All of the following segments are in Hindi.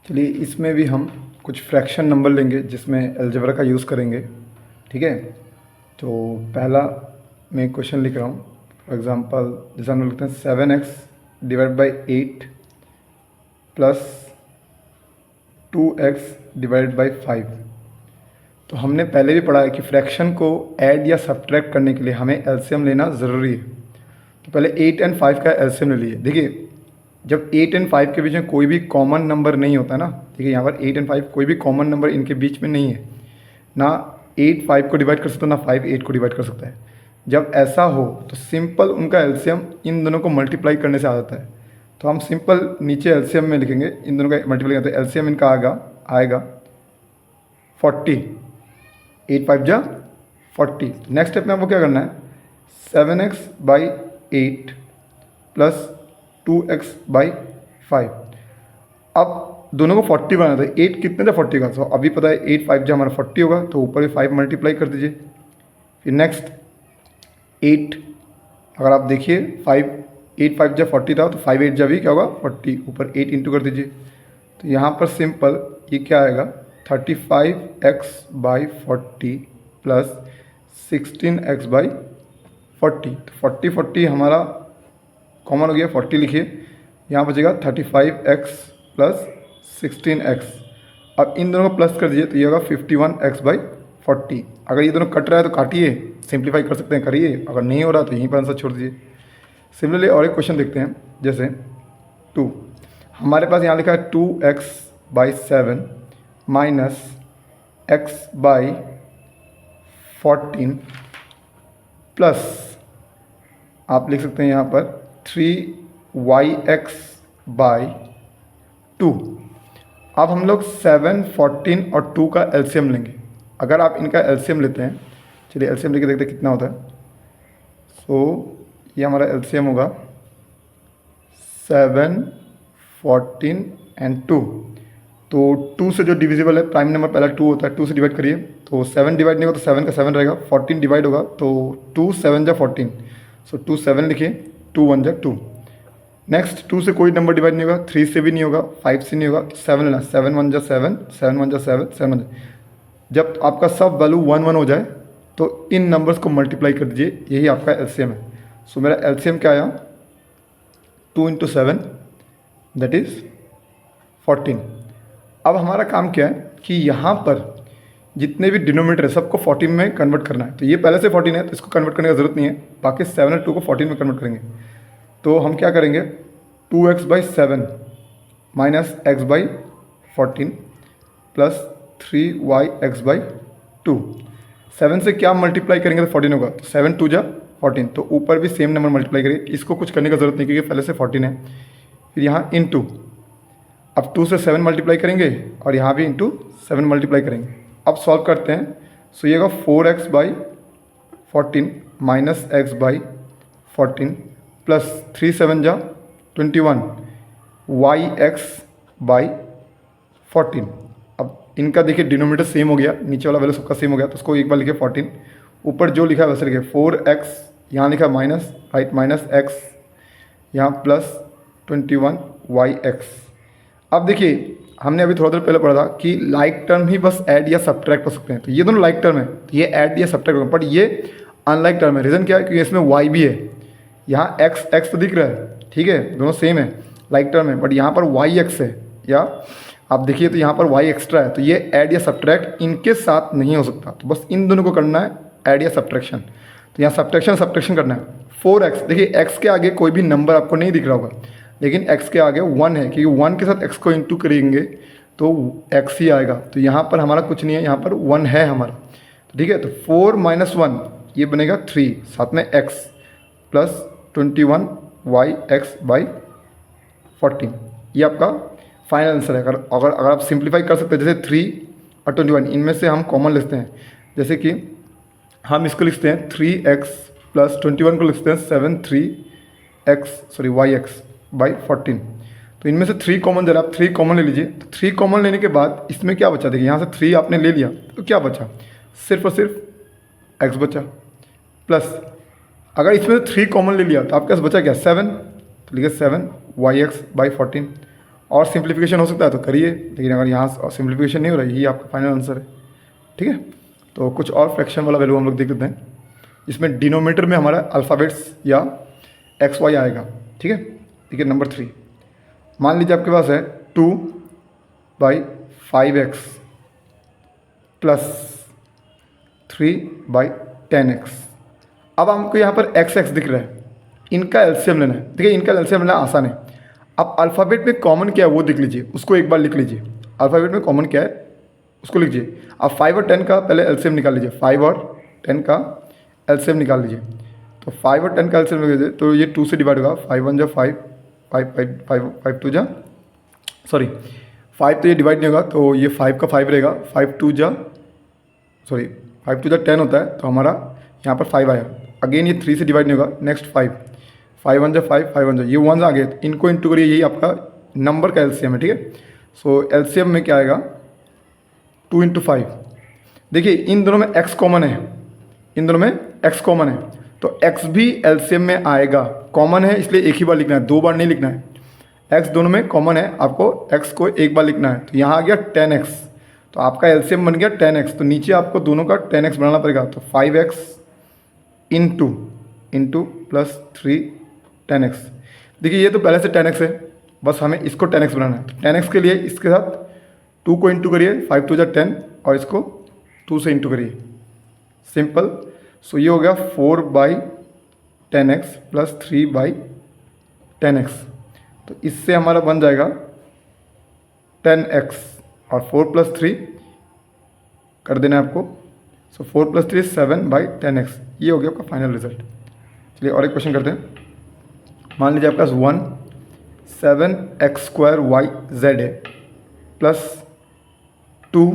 चलिए इसमें भी हम कुछ फ्रैक्शन नंबर लेंगे जिसमें अलजेब्रा का यूज़ करेंगे। ठीक है, तो पहला मैं क्वेश्चन लिख रहा हूँ। फॉर एग्ज़ाम्पल जैसे हम लोग लिखते हैं 7x divide by 8 plus 2x divide by 5। तो हमने पहले भी पढ़ा है कि फ्रैक्शन को ऐड या सब्ट्रैक्ट करने के लिए हमें एलसीएम लेना ज़रूरी है। तो पहले 8 और 5 का एलसीएम ले लिए। देखिए जब 8 और 5 के बीच में कोई भी कॉमन नंबर नहीं होता ना, देखिए यहाँ पर 8 और 5 कोई भी कॉमन नंबर इनके बीच में नहीं है, ना 8 5 को डिवाइड कर सकता है ना 5 8 को डिवाइड कर सकता है। जब ऐसा हो तो सिंपल उनका एलसीएम इन दोनों को मल्टीप्लाई करने से आ जाता है। तो हम सिंपल नीचे एलसीएम में लिखेंगे, इन दोनों का मल्टीप्लाई करते हैं। एलसीएम इनका आएगा 40, 8 5 जा 40। नेक्स्ट स्टेप में आपको क्या करना है, 7x by 8 plus 2x by 5। अब दोनों को 40 बनाना था। 8 कितने था 40 का, तो अभी पता है 8 5 जो हमारा 40 होगा, तो ऊपर भी 5 मल्टीप्लाई कर दीजिए। फिर नेक्स्ट 8, अगर आप देखिए 8 5 जब 40 था तो 5 8 जब भी क्या होगा 40, ऊपर 8 इंटू कर दीजिए। तो यहाँ पर सिंपल ये क्या आएगा 35x by 40 plus 16x by 40। तो 40 40 हमारा कॉमन हो गया, 40 लिखिए। यहाँ बचेगा 35x प्लस 16x। अब इन दोनों को प्लस कर दीजिए तो ये होगा 51x बाई 40। अगर ये दोनों कट रहा है तो काटिए, सिंप्लीफाई कर सकते हैं करिए, अगर नहीं हो रहा तो यहीं पर आंसर छोड़ दीजिए। सिमिलरली और एक क्वेश्चन देखते हैं, जैसे 2 हमारे पास यहाँ लिखा है 2x by 7 minus x by 14 plus आप लिख सकते हैं यहाँ पर 3yx बाई 2। अब हम लोग 7 14 और 2 का एलसीएम लेंगे। अगर आप इनका एलसीएम लेते हैं, चलिए एलसीएम लेके देखते हैं कितना होता है। ये हमारा एलसीएम होगा 7 14 एंड 2। तो 2 से जो डिविजिबल है प्राइम नंबर पहला 2 होता है, 2 से डिवाइड करिए तो 7 डिवाइड नहीं होगा तो 7 का 7 रहेगा, 14 डिवाइड होगा तो 2 7 जा 14। सो 2 7 लिखिए, 2 1 जा 2। नेक्स्ट 2 से कोई नंबर डिवाइड नहीं होगा, 3 से भी नहीं होगा, 5 से नहीं होगा, 7 लेना, 7 1 जा 7, 7 1 जा 7, 7 1। जब आपका सब वैल्यू 1 1 हो जाए तो इन नंबर्स को मल्टीप्लाई कर दीजिए, यही आपका एलसीएम है। सो मेरा एलसीएम क्या आया 2 इंटू 7 दैट इज़ 14। अब हमारा काम क्या है कि यहाँ पर जितने भी डिनोमिनेटर है सबको 14 में कन्वर्ट करना है। तो ये पहले से 14 है तो इसको कन्वर्ट करने की ज़रूरत नहीं है, बाकी 7 और 2 को 14 में कन्वर्ट करेंगे। तो हम क्या करेंगे 2x by 7 minus x by 14 plus 3yx by 2। 7 से क्या मल्टीप्लाई करेंगे तो 14 होगा, तो 7 2 जा 14, तो ऊपर भी सेम नंबर मल्टीप्लाई करिए। इसको कुछ करने की ज़रूरत नहीं क्योंकि पहले से 14 है। फिर यहाँ इंटू, अब 2 से 7 मल्टीप्लाई करेंगे और यहाँ भी इंटू 7 मल्टीप्लाई करेंगे। अब सॉल्व करते हैं, सो ये होगा 4x by 14 minus x by 14 plus 3 7 जा 21 yx बाई 14। अब इनका देखिए डिनोमिनेटर सेम हो गया, नीचे वाला वैल्यू सबका सेम हो गया, तो उसको एक बार लिखे 14, ऊपर जो लिखा है वैसे लिखे 4x, यहाँ लिखा माइनस राइट माइनस x, यहाँ प्लस 21 yx। अब देखिए हमने अभी थोड़ा देर पहले पढ़ा था कि लाइक टर्म ही बस ऐड या सब्ट्रैक्ट कर सकते हैं। तो ये दोनों लाइक टर्म है, तो ये ऐड या सब्ट्रैक्ट होगा, बट ये अनलाइक टर्म है। रीज़न क्या है, क्योंकि इसमें y भी है, यहाँ x तो दिख रहा है, ठीक है दोनों सेम है, लाइक टर्म है, बट यहाँ पर yx है, या आप देखिए तो यहाँ पर y एक्स्ट्रा है। तो ये ऐड या सब्ट्रैक्ट इनके साथ नहीं हो सकता, तो बस इन दोनों को करना है ऐड या सब्ट्रैक्शन। तो यहाँ सब्ट्रैक्शन करना है। 4x, देखिए x के आगे कोई भी नंबर आपको नहीं दिख रहा होगा, लेकिन x के आगे 1 है, क्योंकि 1 के साथ x को इंटू करेंगे तो x ही आएगा। तो यहाँ पर हमारा कुछ नहीं है, यहाँ पर 1 है हमारा, ठीक है। तो 4 माइनस 1 ये बनेगा 3, साथ में x प्लस 21 yx बाई 14। ये आपका फाइनल आंसर है। अगर आप सिंप्लीफाई कर सकते हैं, जैसे 3 और 21 इनमें से हम कॉमन लिखते हैं, जैसे कि हम इसको लिखते हैं 3x प्लस 21 को लिखते हैं yx बाई 14। तो इनमें से 3 कॉमन, जरा आप 3 कॉमन ले लीजिए। तो 3 कॉमन लेने के बाद इसमें क्या बचा, देखिए यहाँ से 3 आपने ले लिया तो क्या बचा, सिर्फ और सिर्फ x बचा, प्लस अगर इसमें से 3 कॉमन ले लिया तो आपके पास बचा क्या 7, तो लिखिए 7 yx बाई 14। और सिंप्लीफिकेशन हो सकता है तो करिए, लेकिन अगर यहाँ सिंप्लीफिकेशन नहीं हो रहा है, यही आपका फाइनल आंसर है। ठीक है, तो कुछ और फ्रैक्शन वाला वैल्यू हम लोग देख लेते हैं। इसमें डिनोमीटर में हमारा अल्फ़ाबेट्स या एक्स वाई आएगा। ठीक है, देखिए नंबर 3, मान लीजिए आपके पास है 2/5x प्लस 3/10x। अब हमको यहाँ पर x दिख रहा है, इनका एलसीएम लेना है। देखिए इनका एलसीएम लेना आसान है। अब अल्फ़ाबेट में कॉमन क्या है वो देख लीजिए, उसको एक बार लिख लीजिए। अल्फ़ाबेट में कॉमन क्या है उसको लिखिए। अब 5 और 10 का पहले एलसीएम निकाल लीजिए, 5 और 10 का एलसीएम निकाल लीजिए। तो 5 और 10 का एलसीएम निकाल लीजिए तो ये 2 से डिवाइड होगा, 5 1 जा 5, 5 2 जा, सॉरी 5 तो ये डिवाइड नहीं होगा तो ये 5 का 5 रहेगा, 5 2 जा 10 होता है, तो हमारा यहाँ पर 5 आया। अगेन ये 3 से डिवाइड नहीं होगा, नेक्स्ट 5 1 जा 5, 5 1 जा, ये 1 आ गए, इनको इंटू करिए, यही आपका नंबर का एलसीएम है। ठीक है, सो एलसीएम में क्या आएगा 2 × 5। देखिए इन दोनों में x कॉमन है, इन दोनों में x कॉमन है, तो x भी एलसीएम में आएगा। कॉमन है इसलिए एक ही बार लिखना है, 2 बार नहीं लिखना है। x दोनों में कॉमन है, आपको x को एक बार लिखना है। तो यहाँ आ गया 10x, तो आपका एलसीएम बन गया 10x। तो नीचे आपको दोनों का 10x बनाना पड़ेगा, तो 5x इंटू प्लस 3 10x। देखिए ये तो पहले से 10x है, बस हमें इसको 10x बनाना है। तो 10x के लिए इसके साथ 2 को इंटू करिए, 5 2 जा 10, और इसको 2 से इंटू करिए, सिंपल। सो ये हो गया 4/10x प्लस 3/10x। तो इससे हमारा बन जाएगा 10x, और 4 + 3 कर देना है आपको। सो 4 + 3 7/10x। ये हो गया आपका फाइनल रिजल्ट। चलिए और एक क्वेश्चन करते हैं। मान लीजिए आपके पास 7x² y z है प्लस 2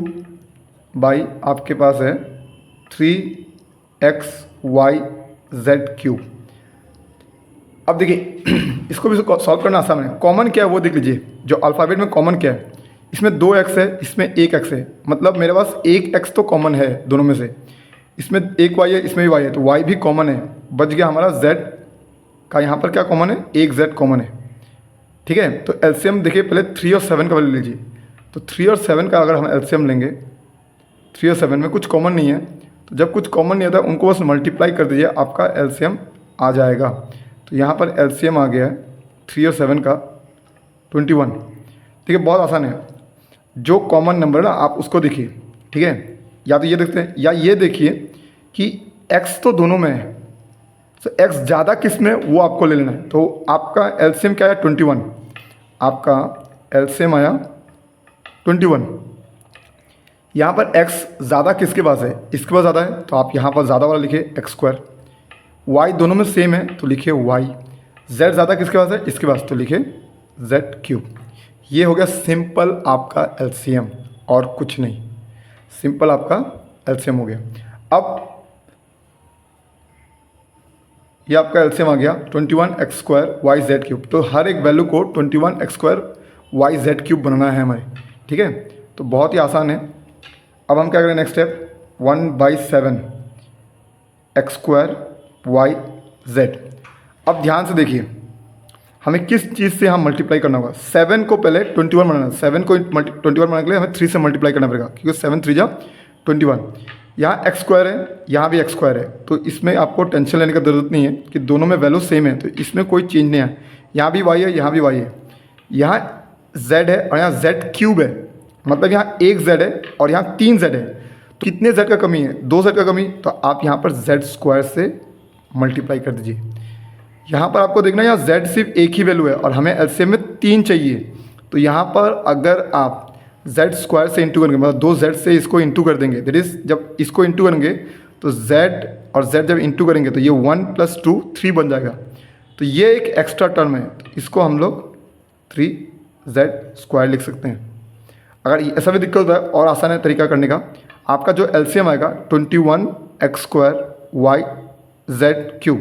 बाई आपके पास है 3xyz³। अब देखिए इसको भी सॉल्व करना आसान है। कॉमन क्या है वो देख लीजिए, जो अल्फ़ाबेट में कॉमन क्या है, इसमें 2x है, इसमें 1x है, मतलब मेरे पास 1x तो कॉमन है दोनों में से। इसमें 1y है, इसमें भी y है, तो y भी कॉमन है। बच गया हमारा z का, यहाँ पर क्या कॉमन है, 1z कॉमन है। ठीक है, तो एलसीएम देखिए पहले 3 और 7 का वैल्यू लीजिए। तो 3 और 7 का अगर हम एलसीएम लेंगे, 3 और 7 में कुछ कॉमन नहीं है, तो जब कुछ कॉमन नहीं आता उनको बस मल्टीप्लाई कर दीजिए, आपका एलसीएम आ जाएगा। तो यहाँ पर एलसीएम आ गया है 3 और 7 का 21। ठीक है, बहुत आसान है। जो कॉमन नंबर है ना आप उसको देखिए। ठीक है, या तो ये देखते हैं या ये देखिए कि x तो दोनों में है, तो x ज़्यादा किस में वो आपको ले लेना है। तो आपका एलसीएम क्या है 21, आपका एलसीएम आया 21। यहाँ पर x ज़्यादा किसके पास है, इसके पास ज़्यादा है, तो आप यहाँ पर ज़्यादा वाला लिखिए x²। y दोनों में सेम है तो लिखिए y। z ज़्यादा किसके पास है, इसके पास, तो लिखिए z³। ये हो गया सिंपल आपका एलसीएम और कुछ नहीं, सिंपल आपका एलसीएम हो गया। अब ये आपका एलसीएम आ गया 21x² yz³। तो हर एक वैल्यू को 21x² yz³ बनाना है हमें। ठीक है, तो बहुत ही आसान है। अब हम क्या करें, नेक्स्ट स्टेप 1/7 x² yz। अब ध्यान से देखिए हमें किस चीज़ से हम मल्टीप्लाई करना होगा। 7 को पहले 21 बनाना है, 7 को 21 बनाने के लिए हमें 3 से मल्टीप्लाई करना पड़ेगा, क्योंकि 7 3 जा 21। यहाँ x² है, यहाँ भी x² है, तो इसमें आपको टेंशन लेने की ज़रूरत नहीं है कि दोनों में वैल्यू सेम है, तो इसमें कोई चेंज नहीं है। यहाँ भी y है, यहाँ भी y है, यहाँ z है और यहाँ z³ है, मतलब यहाँ 1 z है और यहाँ 3 z है। तो कितने z का कमी है, 2 z का कमी, तो आप यहाँ पर z² से मल्टीप्लाई कर दीजिए। यहाँ पर आपको देखना है यहाँ z सिर्फ एक ही वैल्यू है और हमें एलसीएम में 3 चाहिए। तो यहाँ पर अगर आप z² से इंटू करेंगे, मतलब 2z से इसको इंटू कर देंगे, दैट इज़ जब इसको इंटू करेंगे तो z और z जब इंटू करेंगे तो ये 1 + 2 3 बन जाएगा। तो ये एक एक्स्ट्रा टर्म है, तो इसको हम लोग 3z² लिख सकते हैं। अगर ऐसा भी दिक्कत होता है और आसान है तरीका करने का, आपका जो एलसीएम आएगा 21x² yz³।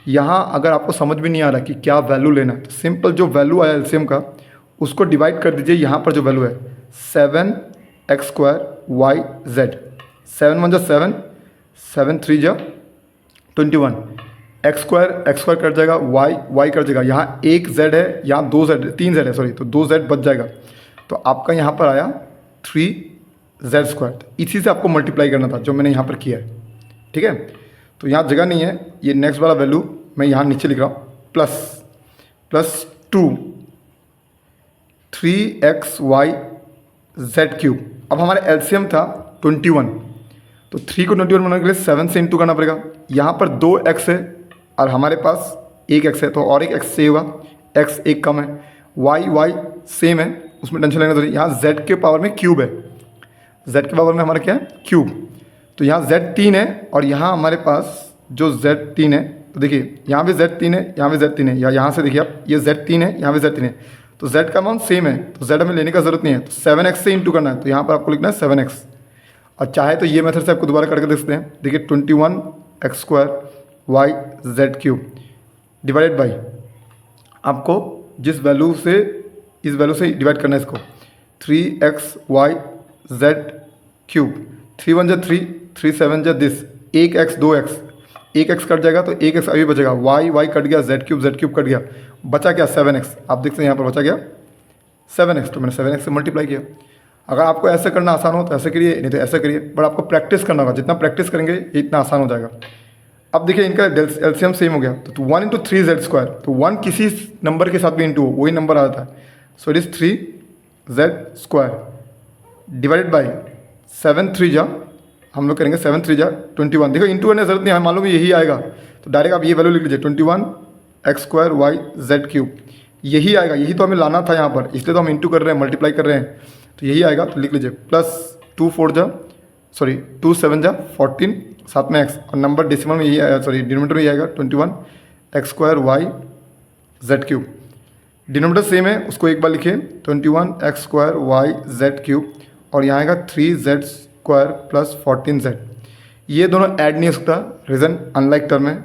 यहाँ अगर आपको समझ में नहीं आ रहा कि क्या वैल्यू लेना है, तो सिंपल जो वैल्यू आया एलसीएम का उसको डिवाइड कर दीजिए। यहाँ पर जो वैल्यू है 7x² yz, 7 1 जा 7, 7 3 जा 21, एक्स स्क्वायर कट जाएगा, वाई कट जाएगा, यहाँ एक जेड है, यहाँ दो जेड, तीन जेड है सॉरी, तो दो जेड बच जाएगा। तो आपका यहाँ पर आया 3z²। इसी से आपको मल्टीप्लाई करना था जो मैंने यहाँ पर किया है, ठीक है। तो यहाँ जगह नहीं है, ये नेक्स्ट वाला वैल्यू मैं यहाँ नीचे लिख रहा हूँ, प्लस 2 3xy(z³). अब हमारा एलसीएम था 21, तो 3 को 21 बनाने के लिए 7 से इंटू करना पड़ेगा। यहाँ पर 2x है और हमारे पास एक x है, तो और एक x से होगा, x एक कम है, y सेम है, उसमें टेंशन लेना जरूरी। यहाँ z के पावर में क्यूब है, z के पावर में हमारा क्या है, क्यूब। तो यहाँ z 3 है और यहाँ हमारे पास जो z 3 है, तो देखिए यहाँ भी z 3 है, यहाँ भी z 3 है, या यहाँ से देखिए आप, ये z 3 है, यहाँ भी z 3 है, तो z का अमाउंट सेम है, तो z हमें लेने का ज़रूरत नहीं है, तो 7x से इंटू करना है। तो यहाँ पर आपको लिखना है 7x, और चाहे तो ये मेथड से आपको दोबारा करके देख सकते हैं। देखिए 21x² डिवाइडेड बाई, आपको जिस वैल्यू से इस वैल्यू से डिवाइड करना है इसको, 3xyz³। 3 1 जा 3, 3 7 जा दिस, एक x 2x, एक x कट जाएगा तो एक x अभी बचेगा, y कट गया, z³ कट गया, बचा क्या 7x। आप देखते हैं यहाँ पर बचा गया 7x, तो मैंने 7x से मल्टीप्लाई किया। अगर आपको ऐसे करना आसान हो तो ऐसे करिए, नहीं तो ऐसे करिए, बट आपको प्रैक्टिस करना होगा, जितना प्रैक्टिस करेंगे इतना आसान हो जाएगा। अब देखिए इनका एलसीएम सेम हो गया, तो 1 × 3z², तो 1 किसी नंबर के साथ भी इंटू हो वही नंबर आ जाता है, so it is 3z² divided by 7 3 जा, हम लोग करेंगे 7 3 जा 21। देखो इंटू करने जरूरत नहीं है, मालूम यही आएगा, तो डायरेक्ट आप ये वैल्यू लिख लीजिए 21x²yz³, यही आएगा, यही तो हमें लाना था यहाँ पर, इसलिए तो हम इंटू कर रहे हैं, मल्टीप्लाई कर रहे हैं, तो यही आएगा। तो लिख लीजिए प्लस 2 7 जा 14, साथ में x, और नंबर डेसिमल में यही आएगा, सॉरी डिनोमिनेटर में यही आएगा 21x²yz³। डिनोमिनेटर सेम है, उसको एक बार लिखिए 21x²yz³, और यहाँ आएगा 3z² प्लस 14z। ये दोनों ऐड नहीं हो सकता, रीज़न अनलाइक टर्म है,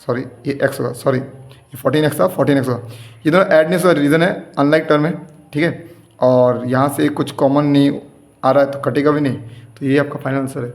सॉरी ये x होगा, सॉरी ये 14x था, 14x होगा, ये दोनों ऐड नहीं हो सकता, रीज़न है अनलाइक टर्म है, ठीक है। और यहाँ से कुछ कॉमन नहीं आ रहा है तो कटेगा भी नहीं, तो ये आपका फाइनल आंसर है।